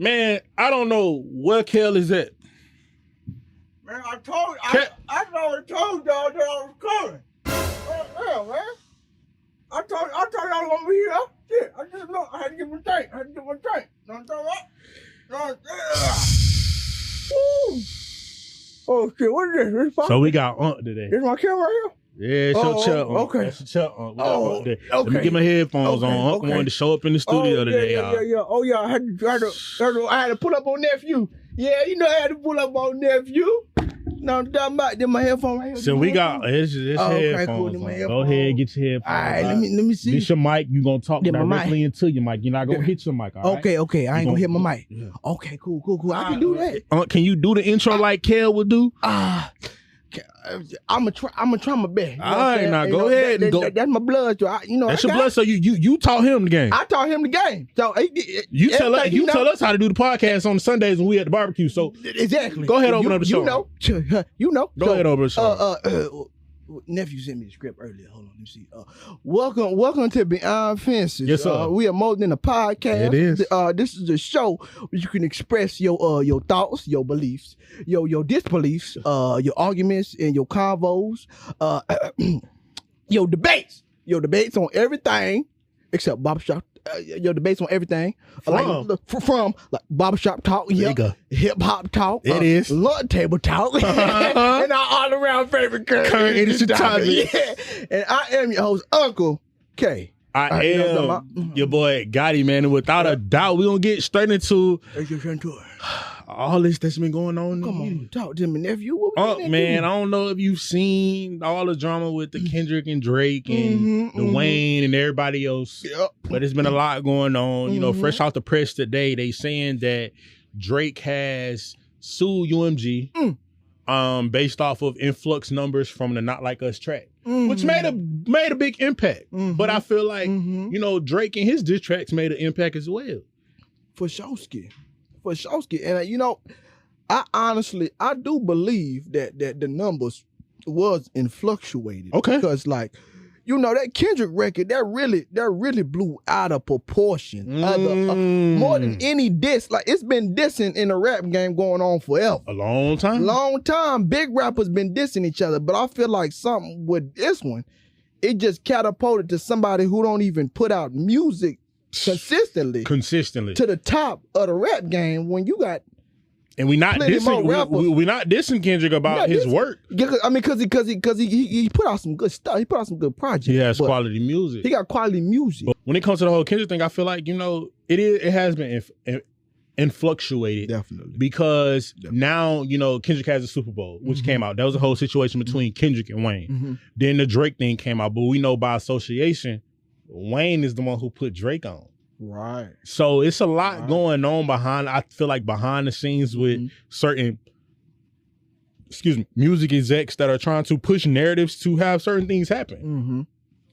Man, I don't know where Kel is at. Man, I already told y'all that I was coming. Yeah, man. I told y'all gonna be here. Shit, I just know I had to give him a drink. Know what I'm talking about? Oh shit, what is this? So we got Unc today. This my camera right Yeah, it's your Chuck. okay. That's your Chuck. We got Unc today. Okay. Let me get my headphones on. Unc wanted to show up in the studio today, y'all. Yeah. Oh yeah, I had to pull up on nephew. Yeah, you know I had to pull up on nephew. No, I'm talking about then my headphones right here. So we got it's headphones. Cool, on. Go ahead, get your headphones. All right, let me see. This your mic. You gonna talk directly into your mic. You're not gonna hit your mic. All right? Okay. I ain't gonna hit my mic. Yeah. Okay, cool. I can do that. Can you do the intro like Kel would do? I'm gonna try my best. All right, now go ahead and go. That's my blood. So that's your blood. So you taught him the game. I taught him the game. So you tell us how to do the podcast on Sundays when we at the barbecue. So exactly. Go ahead, open up the show. You know. Go ahead, open the show. Nephew sent me the script earlier. Hold on, let me see. Welcome to Beyond Fences. Yes, sir. We are more than a podcast. It is. This is a show where you can express your thoughts, your beliefs, your disbeliefs, your arguments and your convos, your debates on everything except barbershop. Your debates on everything from barbershop talk, hip hop talk, it is lunch table talk, and our all around favorite current industry topic. Yeah. And I am your host, Uncle K. I am your boy Gotti, man, and without a doubt, we gonna get straight into all this that's been going on. Come on, talk to me, nephew. Man, I don't know if you've seen all the drama with the Kendrick and Drake and the Wayne and everybody else, but it's been a lot going on. You know, fresh off the press today, they saying that Drake has sued UMG based off of influx numbers from the Not Like Us track. Which made a big impact. But I feel like, you know, Drake and his diss tracks made an impact as well. For Showski. And, you know, I do believe that the numbers was influctuated. Okay. Because, like, you know, that Kendrick record, that really blew out of proportion. More than any diss. Like, it's been dissing in the rap game going on forever. A long time. Big rappers been dissing each other. But I feel like something with this one, it just catapulted to somebody who don't even put out music consistently to the top of the rap game when you got. And we not dissing Kendrick about his work. I mean, because he put out some good stuff. He put out some good projects. He has quality music. He got quality music. But when it comes to the whole Kendrick thing, I feel like, you know, it has been influctuated. Definitely. Because now, you know, Kendrick has a Super Bowl, which came out. That was a whole situation between Kendrick and Wayne. Then the Drake thing came out. But we know by association, Wayne is the one who put Drake on. Right. So it's a lot going on behind the scenes with certain, music execs that are trying to push narratives to have certain things happen.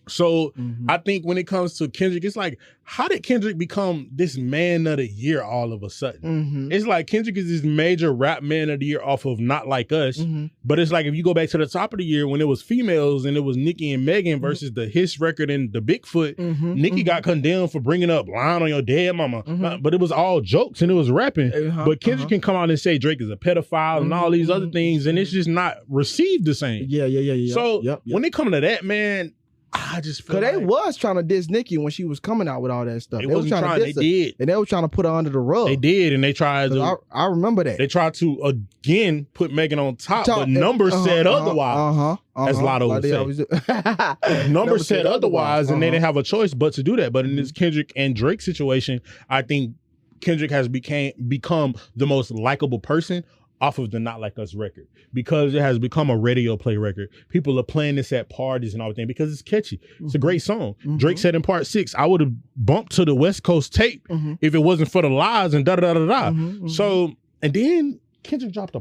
So I think when it comes to Kendrick, it's like, how did Kendrick become this man of the year all of a sudden? It's like Kendrick is this major rap man of the year off of Not Like Us. But it's like if you go back to the top of the year when it was females and it was Nicki and Megan versus the Hiss record and the Bigfoot, Nicki got condemned for bringing up Line on Your Dead Mama. But it was all jokes and it was rapping. But Kendrick can come out and say Drake is a pedophile and all these other things, and it's just not received the same. Yeah. So when it comes to that, man, I just feel they was trying to diss Nicki when she was coming out with all that stuff. They was trying to diss her. They did. And they were trying to put her under the rug. They did, and they tried to. I remember that. They tried to, again, put Megan on top, but numbers said otherwise. As Lotto would say. Numbers said otherwise, and they didn't have a choice but to do that. But in this Kendrick and Drake situation, I think Kendrick has become the most likable person off of the Not Like Us record, because it has become a radio play record. People are playing this at parties and everything because it's catchy. It's a great song. Drake said in part 6, I would have bumped to the West Coast tape if it wasn't for the lies and da-da-da-da-da. So, and then Kendrick dropped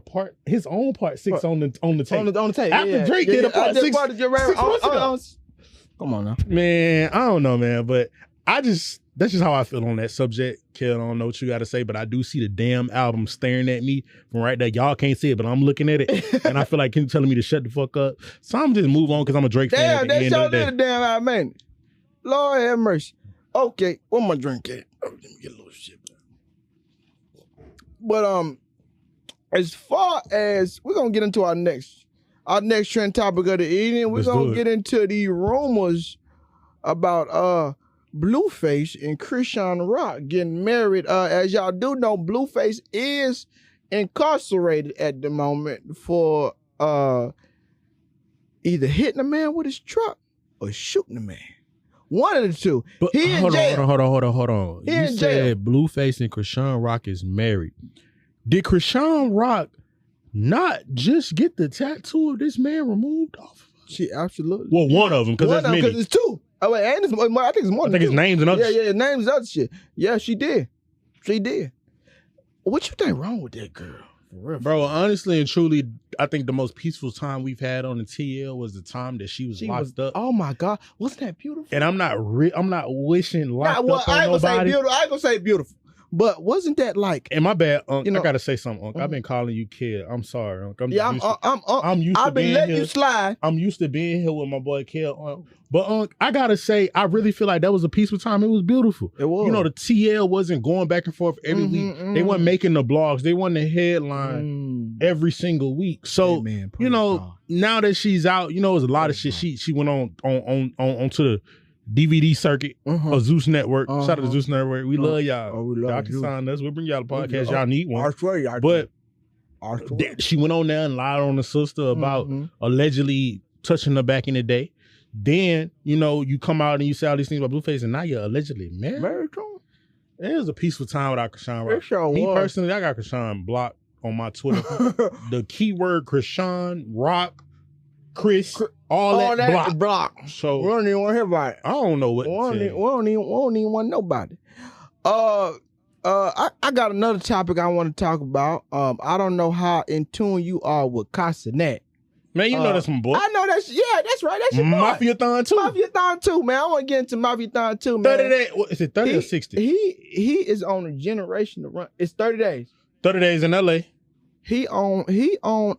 his own part 6 on the tape. On the tape. After Drake did a part 6 months ago. Come on now. Man, I don't know, man, but that's just how I feel on that subject. Kel, I don't know what you got to say, but I do see the damn album staring at me from right there. Y'all can't see it, but I'm looking at it, and I feel like Kendrick telling me to shut the fuck up. So I'm just move on because I'm a Drake fan. Damn, that show did a damn album, man. Lord have mercy. Okay, where my drink at? Oh, let me get a little shit. as far as we're gonna get into our next trend topic of the evening, we're gonna get into the rumors about Blueface and Chrisean Rock getting married. As y'all do know, Blueface is incarcerated at the moment for either hitting a man with his truck or shooting a man. One of the two. But he in jail. Hold on. You said Blueface and Chrisean Rock is married. Did Chrisean Rock not just get the tattoo of this man removed off? She absolutely. Well, one of them, because that's many. Because it's two. Oh wait, and I think it's more. I think it's names and other shit. Yeah, names and other shit. Yeah, she did. What you think wrong with that girl? Bro, honestly and truly, I think the most peaceful time we've had on the TL was the time that she was locked up. Oh my God, wasn't that beautiful? And I'm not wishing locked up on nobody. I ain't gonna say beautiful, but wasn't that like? And my bad, Unc. I gotta say something, Unc. I've been calling you kid. I'm sorry, Unc. I'm used to being letting you slide. I'm used to being here with my boy Kel, Unc. But Unc, I gotta say, I really feel like that was a peaceful time. It was beautiful. It was. You know, the TL wasn't going back and forth every week. They weren't making the blogs. They weren't the headline every single week. So, now that she's out, there's a lot of shit. She went on to the DVD circuit of Zeus Network. Shout out to Zeus Network. We love y'all. Oh, we love y'all can sign us. We'll bring y'all a podcast. Y'all need one. I swear. But she went on there and lied on the sister about allegedly touching her back in the day. Then, you come out and you say all these things about Blueface, and now you're allegedly married. Married to him? It was a peaceful time without Chrisean Rock. It sure Me was. personally, I got Chrisean blocked on my Twitter. The keyword Chrisean Rock, Chris, all that block. So we don't even want to hear about it. I don't know what. We don't even want to know about it. I got another topic I want to talk about. I don't know how in tune you are with Cenat. Man, you know that's my boy. I know that's right. That's your boy. Mafia-thon too. Mafia-thon too, man. I want to get into Mafia-thon too, man. 30 days. What, is it 30 or 60? He is on a generation to run. It's 30 days. 30 days in LA. He on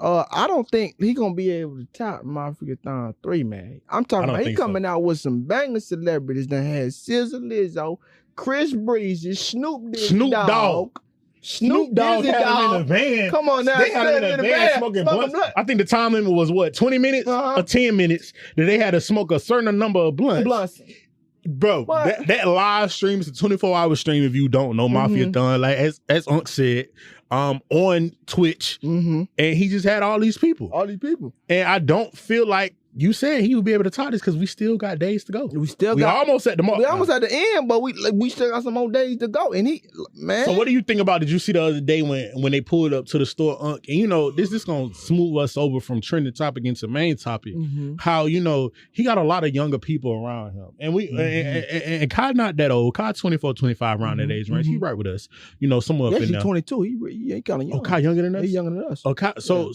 I don't think he gonna be able to top Mafia-thon 3, man. I'm talking about he coming out with some banging celebrities that had SZA, Lizzo, Chris Breezy, Snoop Dogg. Snoop Dogg had him in a van. Come on now. They had him in a van smoking blunts. I think the time limit was 20 minutes or 10 minutes that they had to smoke a certain number of blunts. Bro, that live stream is a 24-hour stream if you don't know Mafia-thon. Like as Unc said, on Twitch. And he just had all these people. And I don't feel like you said he would be able to top this because we still got days to go. We almost at the mark. We almost at the end, but we still got some more days to go. And So what do you think about? Did you see the other day when they pulled up to the store, Unc? And this gonna smooth us over from trending topic into main topic. How he got a lot of younger people around him, and and Kai not that old. Kai 24, 25 around that age range. He right with us. Somewhere up in there. 22. He kind of young. Oh, Kai younger than us. He younger than us. Oh, Kai, so.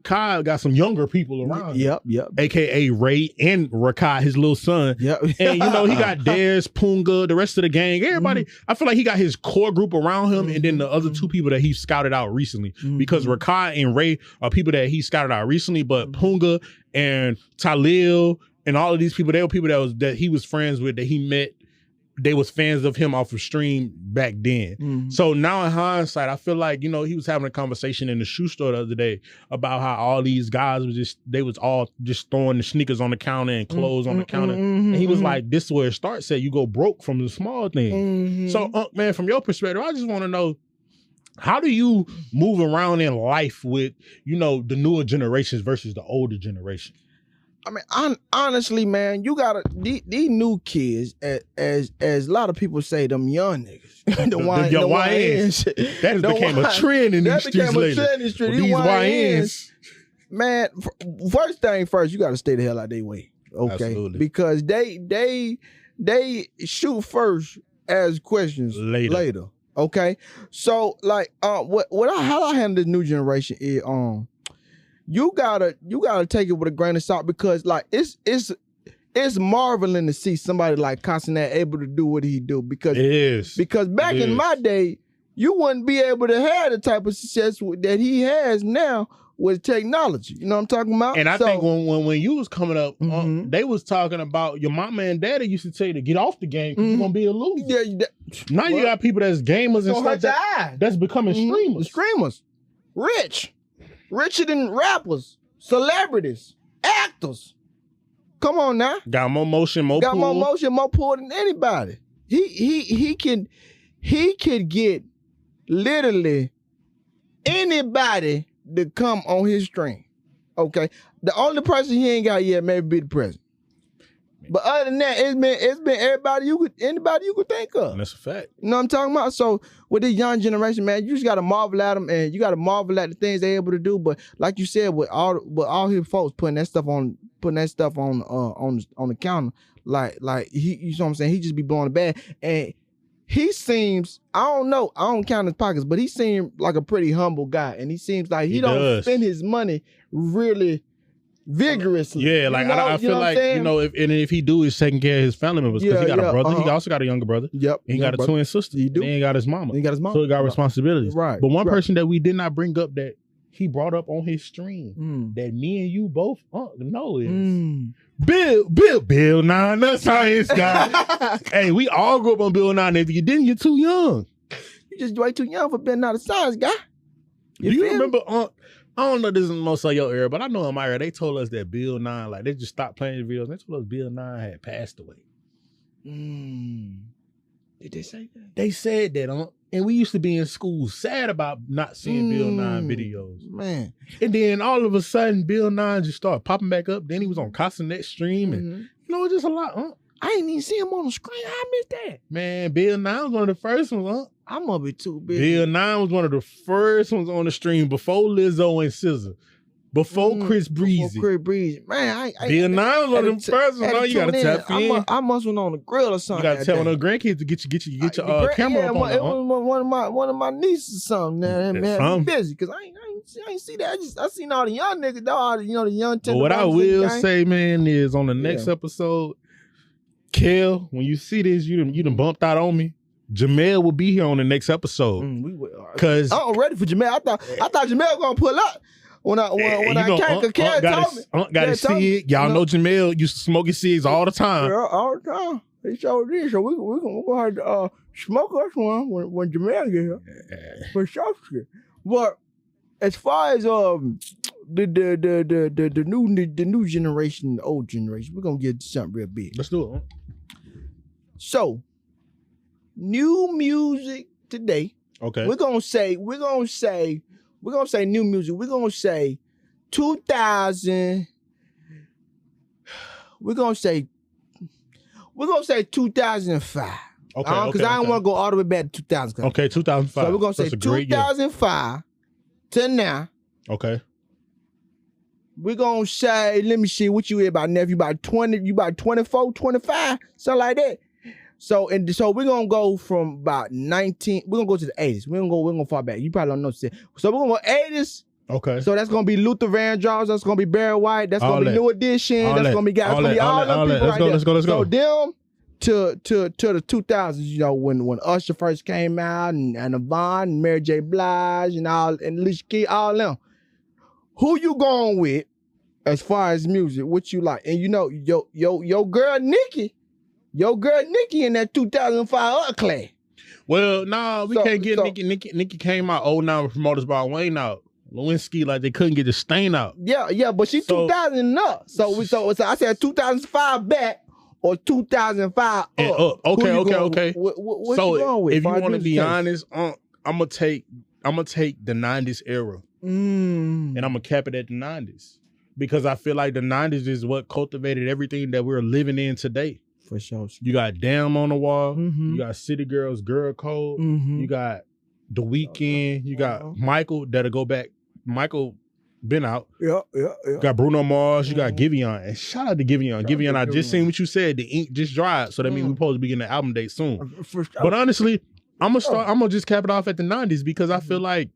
Kai got some younger people around. Yep. AKA Ray and Rakai, his little son. Yep. And he got Dez, Punga, the rest of the gang. Everybody, I feel like he got his core group around him, and then the other two people that he scouted out recently. Because Rakai and Ray are people that he scouted out recently, but Punga and Talil and all of these people, they were people that he was friends with, that he met. They was fans of him off of stream back then. So now in hindsight, I feel like, he was having a conversation in the shoe store the other day about how all these guys they was all just throwing the sneakers on the counter and clothes on the counter. And he was like, this is where it starts at. You go broke from the small things. So, man, from your perspective, I just want to know, how do you move around in life with, the newer generations versus the older generation? I mean, honestly, man, you gotta these new kids, as a lot of people say, them young niggas, the YNs. That became a trend in these streets later. These YNs. Man, first thing first, you gotta stay the hell out of their way, okay? Absolutely. Because they shoot first, ask questions later. Okay, so like, how I handle this new generation is you gotta take it with a grain of salt, because like it's marveling to see somebody like Cenat able to do what he do, because it is. Because back in my day, you wouldn't be able to have the type of success that he has now with technology. You know what I'm talking about? And I think when you was coming up, they was talking about your mama and daddy used to tell you to get off the game because you're going to be a loser. Yeah, now you got people that's gamers and stuff that's becoming streamers. Streamers. Richer than rappers, celebrities, actors. Come on now. Got more motion, more pull than anybody. He can get literally anybody to come on his stream. Okay. The only person he ain't got yet maybe be the president. But other than that, it's been anybody you could think of. And that's a fact. You know what I'm talking about? So with this young generation, man, you just gotta marvel at them and you gotta marvel at the things they're able to do. But like you said, with all his folks putting that stuff on the counter, like he, you know what I'm saying? He just be blowing the bag. And he seems, I don't count his pockets, but he seems like a pretty humble guy. And he seems like he don't spend his money really vigorously. Yeah, like I feel like, if he do, he's taking care of his family members because he got a brother. He also got a younger brother. Yep. He got a twin sister. He do. And he ain't got his mama. He got his mama. So he got responsibilities. Right. But one person that we did not bring up that he brought up on his stream that me and you both know is Bill 9, the science guy. Hey, we all grew up on Bill 9. If you didn't, you're too young. You just way too young for being not a science guy. Do you remember I don't know if this is most of your era, but I know in my era, they told us that Bill 9, like they just stopped playing videos. They told us Bill 9 had passed away. Did they say that? They said that, and we used to be in school sad about not seeing Bill 9 videos. Man. And then all of a sudden, Bill 9 just started popping back up. Then he was on Castanet stream, and just a lot. I ain't even see him on the screen. I missed that. Man, Bill 9 was one of the first ones, I'm gonna be too busy. Bill 9 was one of the first ones on the stream before Lizzo and SZA. Before Chris Breezy. Man, Bill 9 was one of the first ones. You gotta tap in. I must went on the grill or something. You gotta tell one of the grandkids to get your camera up on it was one of my nieces or something. Man, busy because I ain't see that. I seen all the young niggas, the young. But what I will say, man, is on the next episode, Kel, when you see this, you done bumped out on me. Jamel will be here on the next episode. Cause I'm ready for Jamel. I thought Jamel was gonna pull up when I came. Kel told me. Gotta see it. Y'all know Jamel used to smoke his cigs all the time. Yeah, all the time. He showed this, so we're gonna have to smoke us one when Jamel get here. For sure. But as far as the new generation, the old generation, we're gonna get something real big. Let's do it. So, new music today. Okay. We're gonna say new music. We're gonna say 2000. We're gonna say 2005. Okay. Because I don't want to go all the way back to 2000. Okay, 2005. So we're gonna say 2005 to now. Okay. We're gonna say, let me see what you is about, nephew. About 20, you about 24, 25, something like that. So we're gonna go from about 19. We're gonna go to the 80s. We're gonna fall back. You probably don't know what to say. So we're gonna go 80s. Okay. So that's gonna be Luther Vandross. That's gonna be Barry White. That's gonna be New Edition. That's gonna be guys. That's gonna be all them people right there. Let's go. So them to the 2000s. When Usher first came out and Yvonne and Mary J. Blige and Alicia Keys, all them. Who you going with as far as music? What you like? And your girl Nikki. Your girl Nikki in that 2005 class. Well, nah, we can't get Nikki. Nikki came out old now with Promoters by Wayne out. Lewinsky, like they couldn't get the stain out. Yeah, but she's 2000 and up. So I said 2005 back or 2005 and up. Okay. What so you going with? If you want to be honest, I'm gonna take the 90s era. And I'm gonna cap it at the 90s. Because I feel like the 90s is what cultivated everything that we're living in today. For sure. You got Damn on the Wall. You got City Girls, Girl Code. You got The Weeknd. You got Michael that'll go back. Michael been out. Yeah. Got Bruno Mars. You got Giveon. And shout out to Giveon. Giveon, I just seen what you said. The ink just dried. So that means we're supposed to be getting the album date soon. For sure. But honestly, I'm gonna just cap it off at the 90s because I feel like,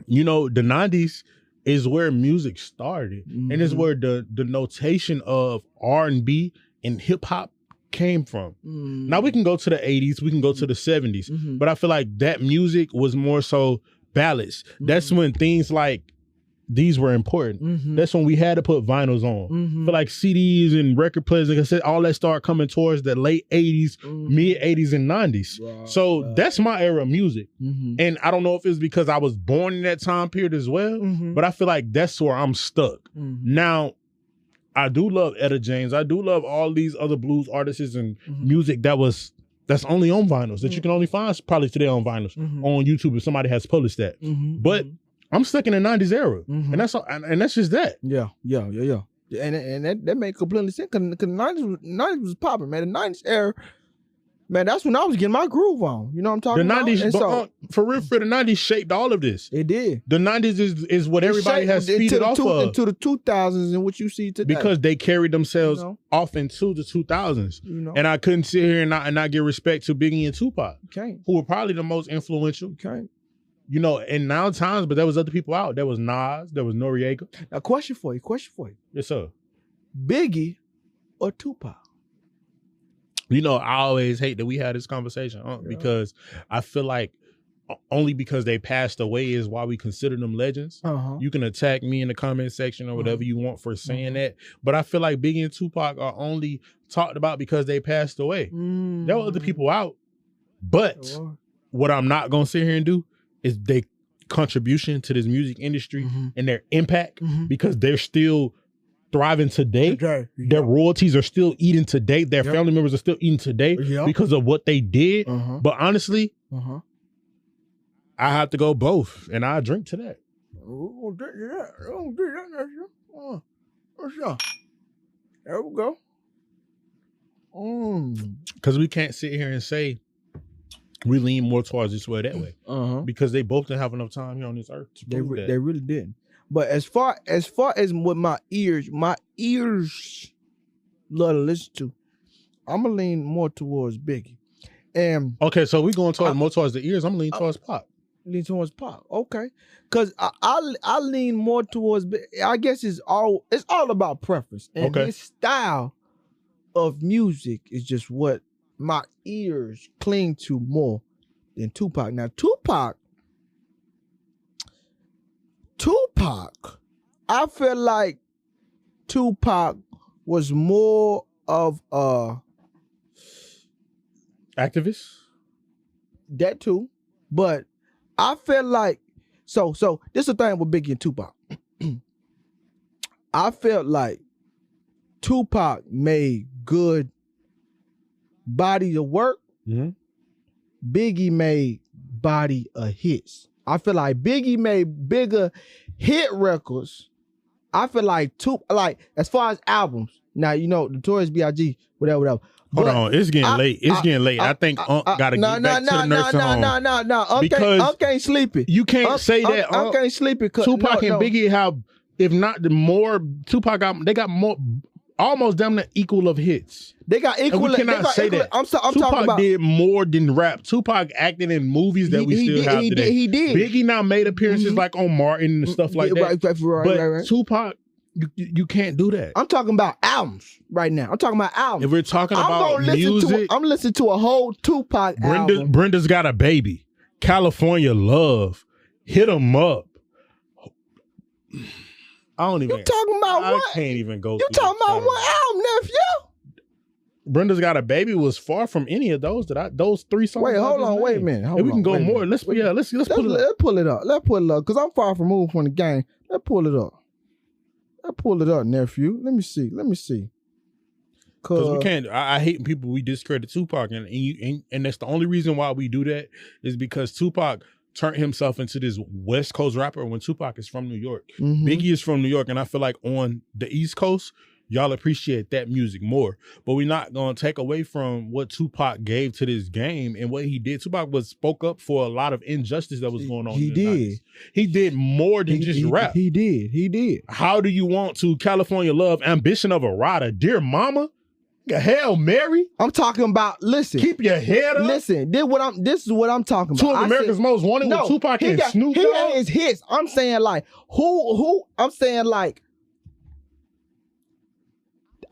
the 90s is where music started. And it's where the notation of R&B and hip hop came from. Now we can go to the 80s, we can go to the 70s, but I feel like that music was more so ballads. That's when things like these were important. That's when we had to put vinyls on. I feel like CDs and record players, like I said, all that started coming towards the late 80s, mid 80s and 90s. So that's my era of music. And I don't know if it's because I was born in that time period as well, but I feel like that's where I'm stuck. Now, I do love Etta James. I do love all these other blues artists and music that's only on vinyls, that you can only find probably today on vinyls, on YouTube if somebody has published that. But I'm stuck in the 90s era, and that's all, and that's just that. Yeah. And that made completely sense, because the 90s was popping, man. The 90s era, man, that's when I was getting my groove on. You know what I'm talking about? The 90s, for real, the 90s shaped all of this. It did. The 90s is what everybody has feeded off of. Into the 2000s and what you see today. Because they carried themselves off into the 2000s. And I couldn't sit here and not give respect to Biggie and Tupac, who were probably the most influential. You know, in now times, but there was other people out. There was Nas, there was Noriega. Now, question for you. Yes, sir. Biggie or Tupac? You know, I always hate that we had this conversation because I feel like only because they passed away is why we consider them legends. You can attack me in the comment section or whatever you want for saying that, but I feel like Biggie and Tupac are only talked about because they passed away. There were other people out, but what I'm not going to sit here and do is their contribution to this music industry and their impact, because they're still thriving today. Their royalties are still eating today. Their family members are still eating today because of what they did. But honestly, I have to go both, and I drink to that. There we go. Because we can't sit here and say we lean more towards this way or that way, because they both didn't have enough time here on this earth to prove that. They really didn't. But as far as what my ears love to listen to, I'm gonna lean more towards Biggie. And okay, so we going more towards the ears. I'm leaning towards Pop. Lean towards Pop, okay? Because I lean more towards. I guess it's all about preference, and this style of music is just what my ears cling to more than Tupac. Now, Tupac, I feel like Tupac was more of a activist. That too, but I feel like so this is the thing with Biggie and Tupac. I felt like Tupac made good body of work. Biggie made body of hits. I feel like Biggie made bigger hit records. I feel like as far as albums. Now, you know, Notorious B.I.G., whatever. Hold on, it's getting late. I think Unc gotta get back to the nursing home. No. Because Unc ain't sleepy. You can't say that. Unc ain't sleepy. Tupac and Biggie have, if not the more, Tupac they got more, almost damn near equal of hits. They got equal. And we cannot say that. I'm Tupac talking about, did more than rap. Tupac acted in movies that we still have today. He did. Biggie now made appearances like on Martin and stuff like that. Right. Tupac, you can't do that. I'm talking about albums right now. I'm talking about albums. If we're talking about music, I'm listening to a whole Tupac album. Brenda's Got a Baby, California Love, Hit 'Em Up. I don't even. You talking about what? I can't even go. You talking about what album, nephew? Brenda's Got a Baby was far from any of those those three songs. Wait, hold on, wait a minute. We can go more. Let's pull it up. Let's pull it up. Let's pull it up, because I'm far from moving from the game. Let's pull it up. Nephew. Let me see. Because we can't. I hate people we discredit Tupac, and that's the only reason why we do that is because Tupac turned himself into this West Coast rapper when Tupac is from New York. Biggie is from New York, and I feel like on the East Coast, y'all appreciate that music more. But we're not going to take away from what Tupac gave to this game and what he did. Tupac spoke up for a lot of injustice that was going on. He did. He did more than just rap. He did. How do you want to California Love, Ambition of a Rider, Dear Mama? Hail Mary. I'm talking about, listen. Keep your head up. Listen, this is what I'm talking about. Two of America's Most Wanted with Tupac and Snoop Dogg. He got his hits. I'm saying like, who, I'm saying like,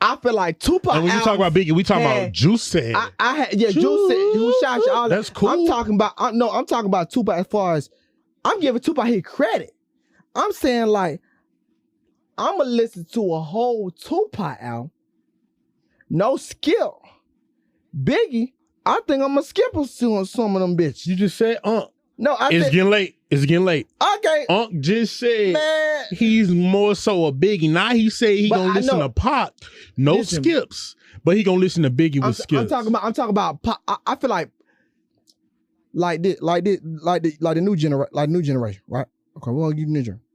I feel like Tupac. And when you talk about Biggie, we talking about Juice said. I had Juice said who shot you all. That's cool. I'm talking about Tupac as far as I'm giving Tupac his credit. I'm saying like I'm gonna listen to a whole Tupac album. No skip. Biggie, I think I'm gonna skip some of them bitches. You just said No, it's getting late. It's getting late. Okay. Unc just said he's more so a Biggie. Now he said he gonna listen to Pop. No skips. But he gonna listen to Biggie with skips. I'm talking about Pop. I feel like the new generation, right? Okay, we're gonna give you new generation.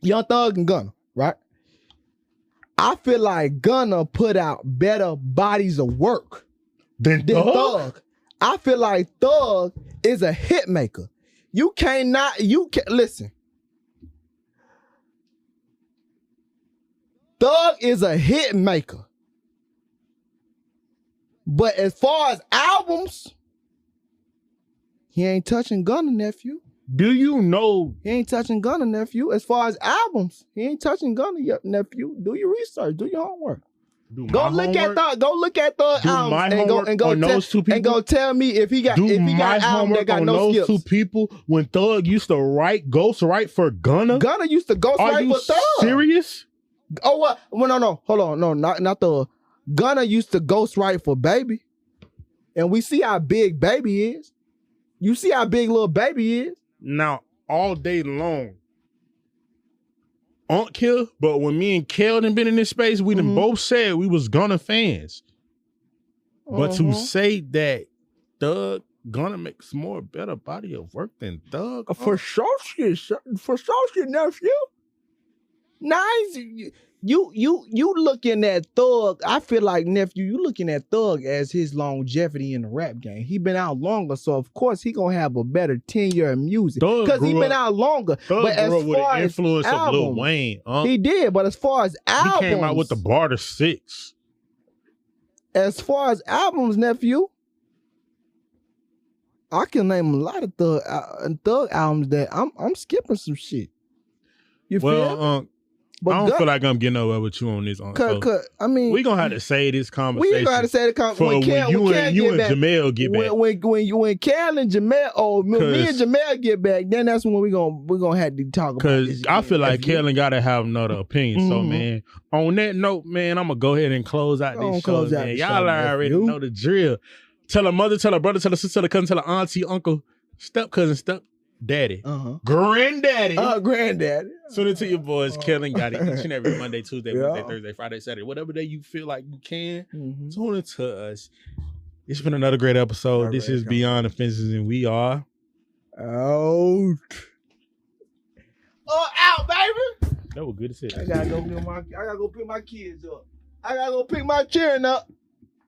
Young Thug and Gunna, right? I feel like Gunna put out better bodies of work than Thug. I feel like Thug is a hit maker. You can't listen. Thug is a hit maker. But as far as albums, he ain't touching Gunna, nephew. Do you know? He ain't touching Gunna, nephew. As far as albums, he ain't touching Gunna yet, nephew. Do your research. Do your homework. Go look at Thug albums and go tell me if he got album that got no skips. Those two people, when Thug used to ghost write for Gunna. Gunna used to ghost write for Thug. Are you serious? Oh what? Well, no, hold on, no, not Thug. Gunna used to ghost write for Baby, and we see how big Baby is. You see how big little Baby is. Now all day long. Unc here, but when me and Kel done been in this space, we done both said we was Gunna fans. But to say that Thug Gunna makes more better body of work than Thug, for sure, nephew. Nice. You looking at Thug, I feel like, nephew, you looking at Thug as his longevity in the rap game. He been out longer, so of course he gonna have a better tenure in music. Because he been out longer. Thug but as grew up with far the influence as of Lil Wayne. He did, but as far as albums. He came out with the Barter 6. As far as albums, nephew, I can name a lot of Thug albums that I'm skipping some shit. You feel? But I don't feel like I'm getting nowhere with you on this. I mean, we gonna have to say this conversation. We gonna have to say the conversation when you and Jamel get back. When Kel and Jamel, me and Jamel get back, then that's when we gonna have to talk about this. Because I feel like Kel gotta have another opinion. So man, on that note, man, I'm gonna go ahead and close out this show, man. Y'all already know the drill. Tell a mother, tell a brother, tell a sister, tell a cousin, tell a auntie, uncle, step cousin, step daddy, granddaddy, granddaddy. Tune into your boys, Kel and Gotti, each and every Monday, Tuesday, Wednesday, Thursday, Friday, Saturday, whatever day you feel like you can. Tune into us. It's been another great episode. This is Beyond the Fences, and we are out. Out, baby. That was good to say. I gotta go pick my kids up. I gotta go pick my children up.